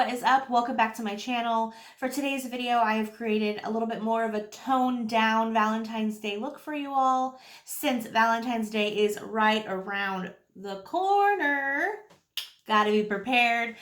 what is up? Welcome back to my channel. For today's video, I have created a little bit more of a toned down Valentine's Day look for you all, since Valentine's Day is right around the corner. Gotta be prepared.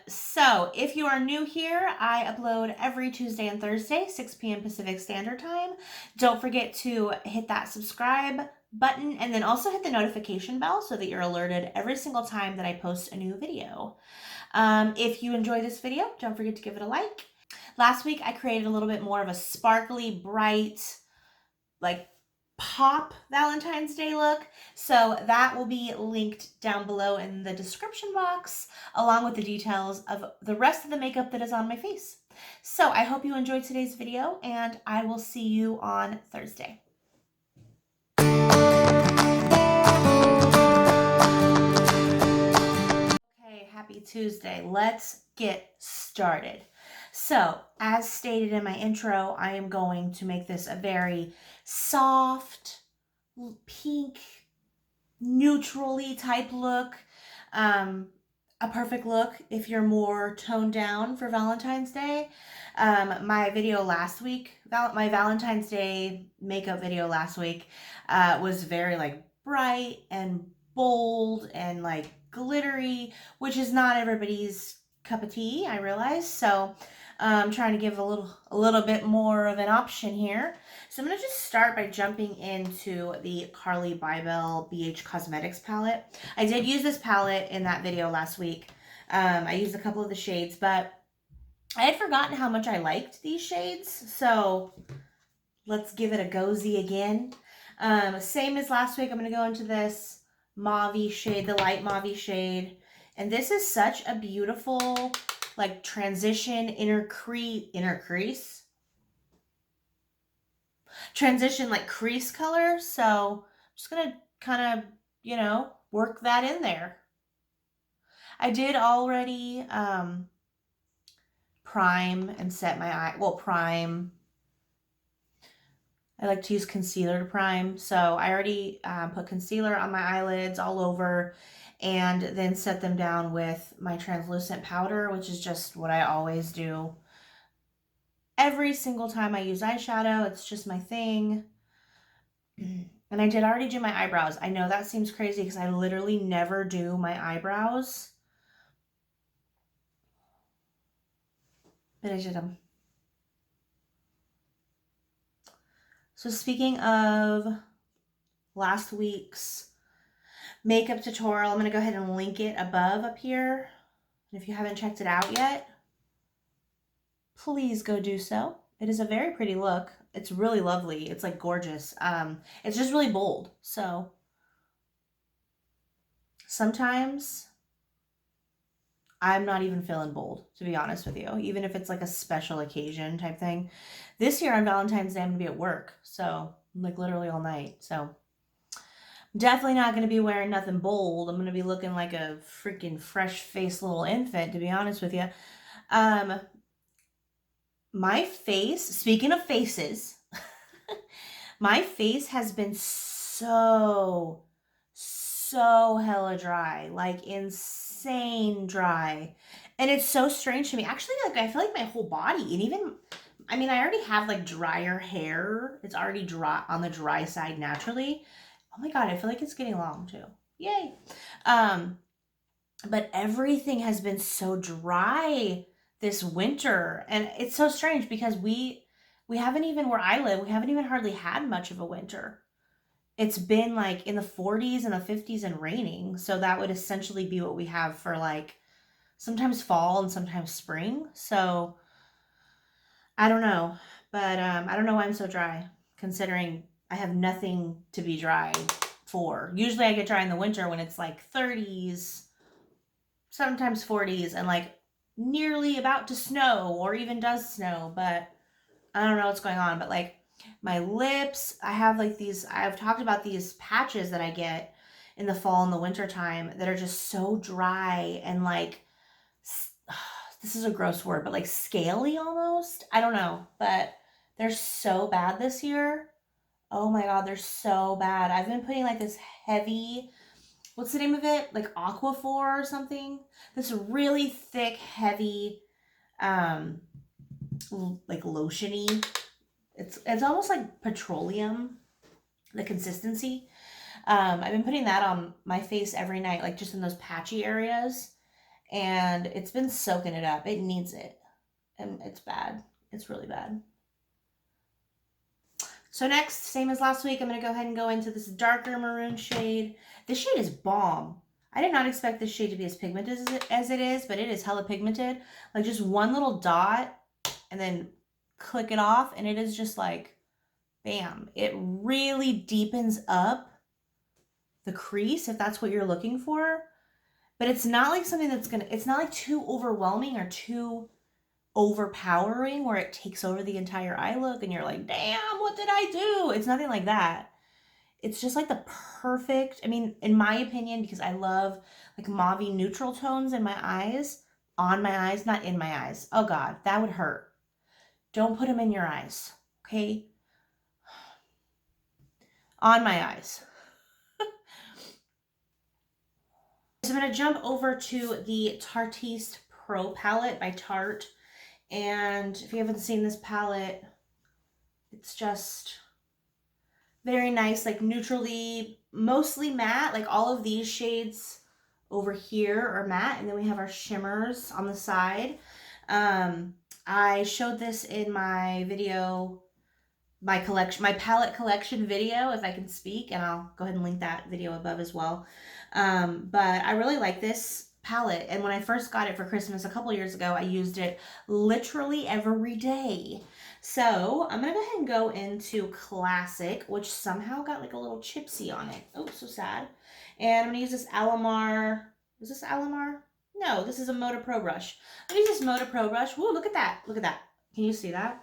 So if you are new here, I upload every Tuesday and Thursday, 6 p.m. Pacific Standard Time. Don't forget to hit that subscribe button and then also hit the notification bell so that you're alerted every single time that I post a new video. If you enjoy this video, don't forget to give it a like. Last week, I created a little bit more of a sparkly, bright, like pop Valentine's Day look. So that will be linked down below in the description box, along with the details of the rest of the makeup that is on my face. So I hope you enjoyed today's video, and I will see you on Thursday. Happy Tuesday. Let's get started. So, as stated in my intro, I am going to make this a very soft, pink, neutrally type look. A perfect look if you're more toned down for Valentine's Day. My video last week, my Valentine's Day makeup video last week was very like bright and bold and like glittery, which is not everybody's cup of tea, I realize. So I'm trying to give a little bit more of an option here. So I'm going to just start by jumping into the CARLI BYBEL BH Cosmetics palette. I did use this palette in that video last week. I used a couple of the shades, but I had forgotten how much I liked these shades. So let's give it a go-zy again. Same as last week, I'm going to go into this mauve shade, the light mauve shade. And this is such a beautiful, like, transition transition, like, crease color. So I'm just going to kind of, you know, work that in there. I did already prime and set my eye, well, prime. I like to use concealer to prime. So I already put concealer on my eyelids all over and then set them down with my translucent powder, which is just what I always do. Every single time I use eyeshadow, it's just my thing. And I did already do my eyebrows. I know that seems crazy because I literally never do my eyebrows. But I did them. So speaking of last week's makeup tutorial, I'm going to go ahead and link it above up here. And if you haven't checked it out yet, please go do so. It is a very pretty look. It's really lovely. It's like gorgeous. It's just really bold. So sometimes I'm not even feeling bold, to be honest with you, even if it's like a special occasion type thing. This year on Valentine's Day, I'm going to be at work. So like literally all night. So definitely not going to be wearing nothing bold. I'm going to be looking like a freaking fresh-faced little infant, to be honest with you. My face, speaking of faces, my face has been so hella dry, like insane dry. And it's so strange to me. Actually, like I feel like my whole body, and even, I mean, I already have like drier hair. It's already dry on the dry side naturally. Oh my God, I feel like it's getting long too. Yay. But everything has been so dry this winter. And it's so strange because we haven't even, where I live, we haven't even hardly had much of a winter. It's been like in the 40s and the 50s and raining. So that would essentially be what we have for like sometimes fall and sometimes spring. So I don't know. But I don't know why I'm so dry, considering I have nothing to be dry for. Usually I get dry in the winter when it's like 30s, sometimes 40s, and like nearly about to snow or even does snow. But I don't know what's going on. But like my lips, I have like these, I've talked about these patches that I get in the fall and the winter time that are just so dry and like, this is a gross word, but like scaly almost. I don't know, but they're so bad this year. Oh my God, they're so bad. I've been putting like this heavy what's the name of it? Like Aquaphor or something. This really thick, heavy, like lotiony. It's almost like petroleum, the consistency. I've been putting that on my face every night, like just in those patchy areas. And it's been soaking it up. It needs it. And it's bad. It's really bad. So next, same as last week, I'm going to go ahead and go into this darker maroon shade. This shade is bomb. I did not expect this shade to be as pigmented as it is, but it is hella pigmented. Like just one little dot and then click it off, and it is just like, bam. It really deepens up the crease if that's what you're looking for. But it's not like something that's it's not like too overwhelming or too overpowering where it takes over the entire eye look and you're like, damn, what did I do? It's nothing like that. It's just like the perfect, I mean, in my opinion, because I love like mauve neutral tones in my eyes, on my eyes, not in my eyes. Oh God, that would hurt. Don't put them in your eyes, okay? On my eyes. So I'm going to jump over to the Tartiste Pro palette by Tarte. And if you haven't seen this palette, it's just very nice, like neutrally, mostly matte. Like all of these shades over here are matte. And then we have our shimmers on the side. I showed this in my video, my palette collection video, if I can speak, and I'll go ahead and link that video above as well. But I really like this palette, and when I first got it for Christmas a couple years ago, I used it literally every day. So I'm gonna go ahead and go into Classic, which somehow got like a little chipsy on it. Oh, so sad. And I'm gonna use this Alamar. Is this Alamar? No, this is a Moda Pro brush. I'm gonna use this Moda Pro brush. Whoa, look at that. Look at that. Can you see that?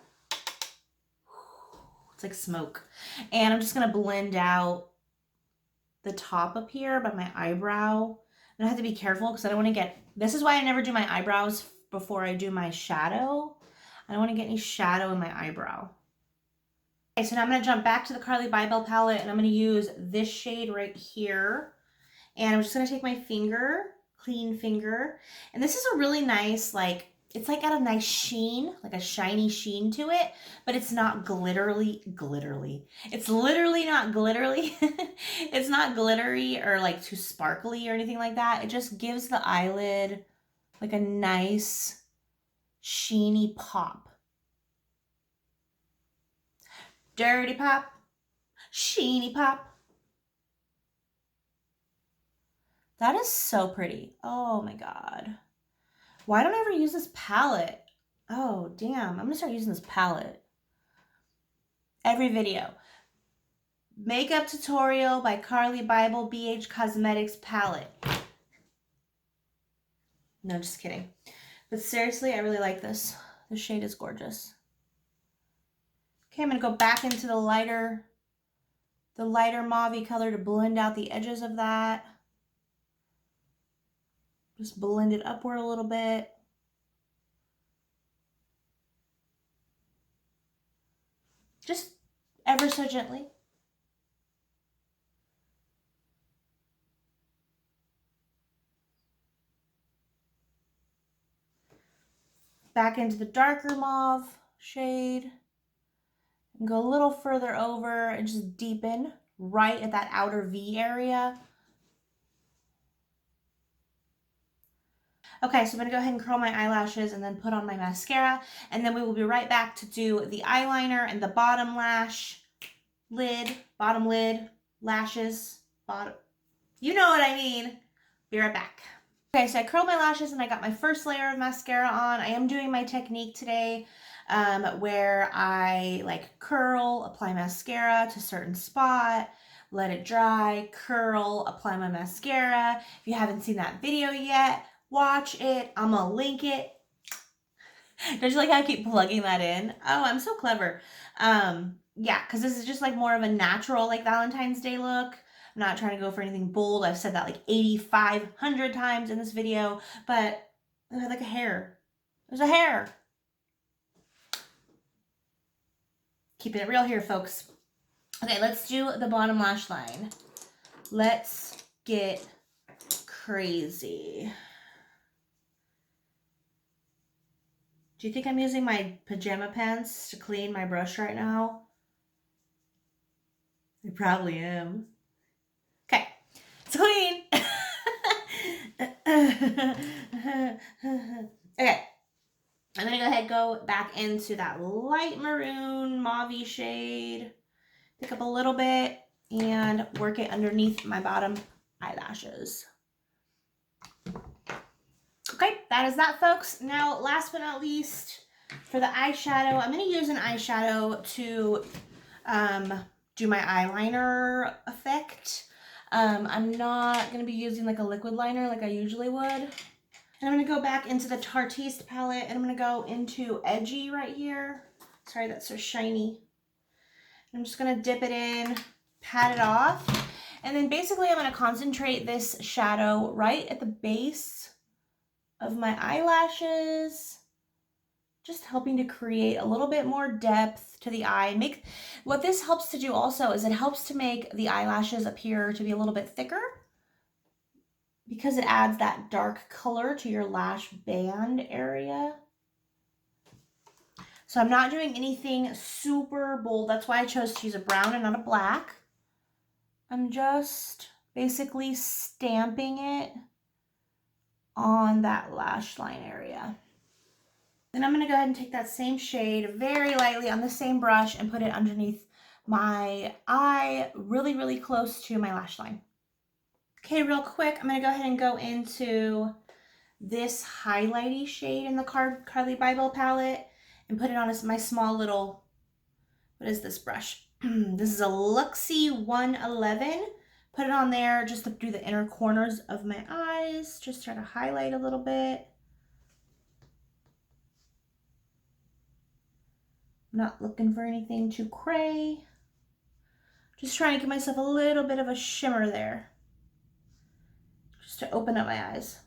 It's like smoke. And I'm just gonna blend out the top up here by my eyebrow. And I have to be careful because I don't want to get, this is why I never do my eyebrows before I do my shadow. I don't want to get any shadow in my eyebrow. Okay, so now I'm going to jump back to the CARLI BYBEL palette, and I'm going to use this shade right here. And I'm just going to take my finger, clean finger. And this is a really nice, like, it's like got a nice sheen, like a shiny sheen to it, but it's not glittery. It's literally not glittery. It's not glittery or like too sparkly or anything like that. It just gives the eyelid like a nice sheeny pop. Dirty pop, sheeny pop. That is so pretty. Oh my God. Why don't I ever use this palette? Oh, damn. I'm going to start using this palette. Every video. Makeup tutorial by CARLI BYBEL BH Cosmetics palette. No, just kidding. But seriously, I really like this. The shade is gorgeous. Okay, I'm going to go back into the lighter mauve color to blend out the edges of that. Just blend it upward a little bit. Just ever so gently. Back into the darker mauve shade. And go a little further over and just deepen right at that outer V area. Okay, so I'm going to go ahead and curl my eyelashes and then put on my mascara. And then we will be right back to do the eyeliner and the bottom lash lid, bottom lid, lashes, bottom. You know what I mean. Be right back. Okay, so I curled my lashes and I got my first layer of mascara on. I am doing my technique today where I like curl, apply mascara to a certain spot, let it dry, curl, apply my mascara. If you haven't seen that video yet, watch it. I'm gonna link it. Don't you like how I keep plugging that in? Oh, I'm so clever. Yeah, because this is just like more of a natural like Valentine's Day look. I'm not trying to go for anything bold. I've said that like 8,500 times in this video, but I had like a hair. There's a hair. Keeping it real here, folks. Okay, let's do the bottom lash line. Let's get crazy. Do you think I'm using my pajama pants to clean my brush right now? I probably am. Okay, it's clean. Okay, I'm gonna go ahead and go back into that light maroon mauve shade. Pick up a little bit and work it underneath my bottom eyelashes. Okay, that is that, folks. Now, last but not least, for the eyeshadow, I'm going to use an eyeshadow to do my eyeliner effect. I'm not going to be using like a liquid liner like I usually would. And I'm going to go back into the Tartiste palette, and I'm going to go into Edgy right here. Sorry, that's so shiny. I'm just going to dip it in, pat it off, and then basically I'm going to concentrate this shadow right at the base of my eyelashes, just helping to create a little bit more depth to the eye. What this helps to do also is it helps to make the eyelashes appear to be a little bit thicker because it adds that dark color to your lash band area. So I'm not doing anything super bold. That's why I chose to use a brown and not a black. I'm just basically stamping it on that lash line area. Then I'm going to go ahead and take that same shade very lightly on the same brush and put it underneath my eye, really, really close to my lash line. Okay, real quick, I'm going to go ahead and go into this highlighty shade in the CARLI BYBEL palette and put it on my small little, what is this brush? This is a Luxie 111. Put it on there just to do the inner corners of my eyes. Just try to highlight a little bit. I'm not looking for anything too cray. Just trying to give myself a little bit of a shimmer there. Just to open up my eyes.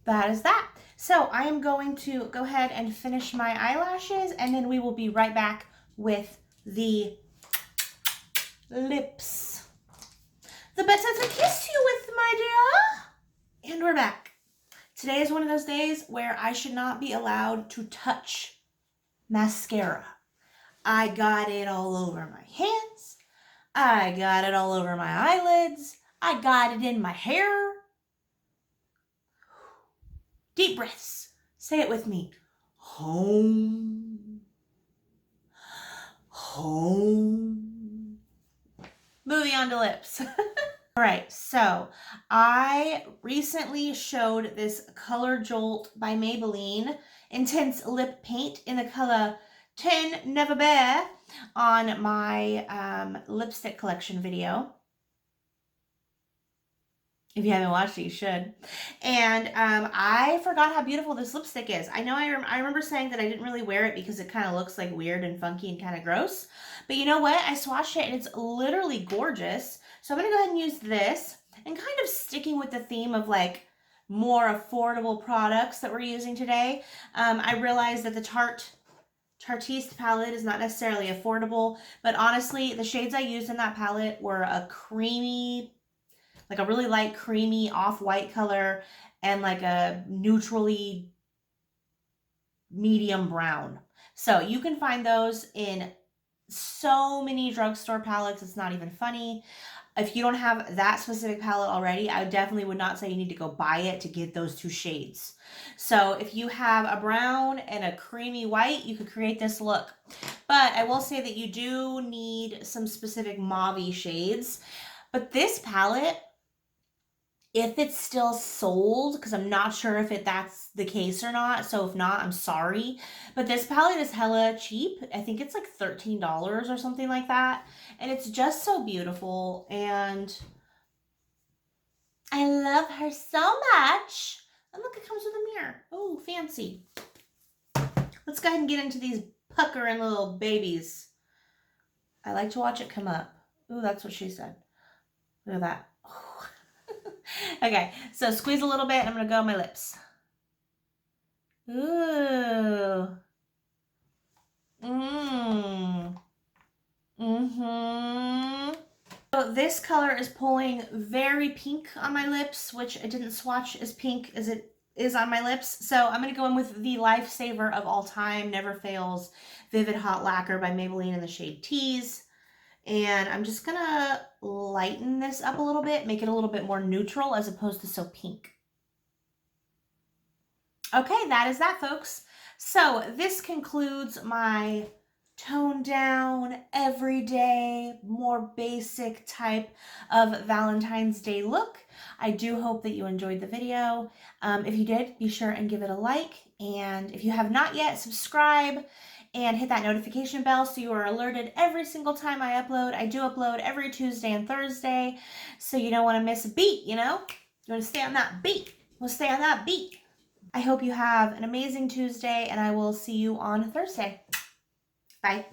That is that. So I am going to go ahead and finish my eyelashes, and then we will be right back with the lips. The best to kiss you with, my dear. And we're back. Today is one of those days where I should not be allowed to touch mascara. I got it all over my hands. I got it all over my eyelids. I got it in my hair. Deep breaths. Say it with me. Home. Home. Moving on to lips. All right, so I recently showed this Color Jolt by Maybelline Intense Lip Paint in the color Ten Never Bear on my lipstick collection video. If you haven't watched it, you should. And I forgot how beautiful this lipstick is. I know I remember saying that I didn't really wear it because it kind of looks like weird and funky and kind of gross. But you know what? I swatched it and it's literally gorgeous. So I'm going to go ahead and use this. And kind of sticking with the theme of like more affordable products that we're using today. I realized that the Tartiste palette is not necessarily affordable. But honestly, the shades I used in that palette were a creamy, like a really light creamy off-white color and like a neutrally medium brown. So you can find those in so many drugstore palettes, it's not even funny. If you don't have that specific palette already, I definitely would not say you need to go buy it to get those two shades. So if you have a brown and a creamy white, you could create this look. But I will say that you do need some specific mauve shades. But this palette, if it's still sold, because I'm not sure if that's the case or not, so if not, I'm sorry. But this palette is hella cheap. I think it's like $13 or something like that. And it's just so beautiful. And I love her so much. And look, it comes with a mirror. Oh, fancy. Let's go ahead and get into these puckering little babies. I like to watch it come up. Ooh, that's what she said. Look at that. Okay, so squeeze a little bit and I'm going to go on my lips. Ooh. Mmm. Mm-hmm. So this color is pulling very pink on my lips, which I didn't swatch as pink as it is on my lips. So I'm going to go in with the Lifesaver of all time, Never Fails Vivid Hot Lacquer by Maybelline in the shade Tease. And I'm just going to lighten this up a little bit, make it a little bit more neutral as opposed to so pink. Okay, that is that, folks. So this concludes my toned down, everyday, more basic type of Valentine's Day look. I do hope that you enjoyed the video. If you did, be sure and give it a like. And if you have not yet, subscribe and hit that notification bell so you are alerted every single time I upload. I do upload every Tuesday and Thursday, so you don't want to miss a beat, you know? You want to stay on that beat. We'll stay on that beat. I hope you have an amazing Tuesday, and I will see you on Thursday. Bye.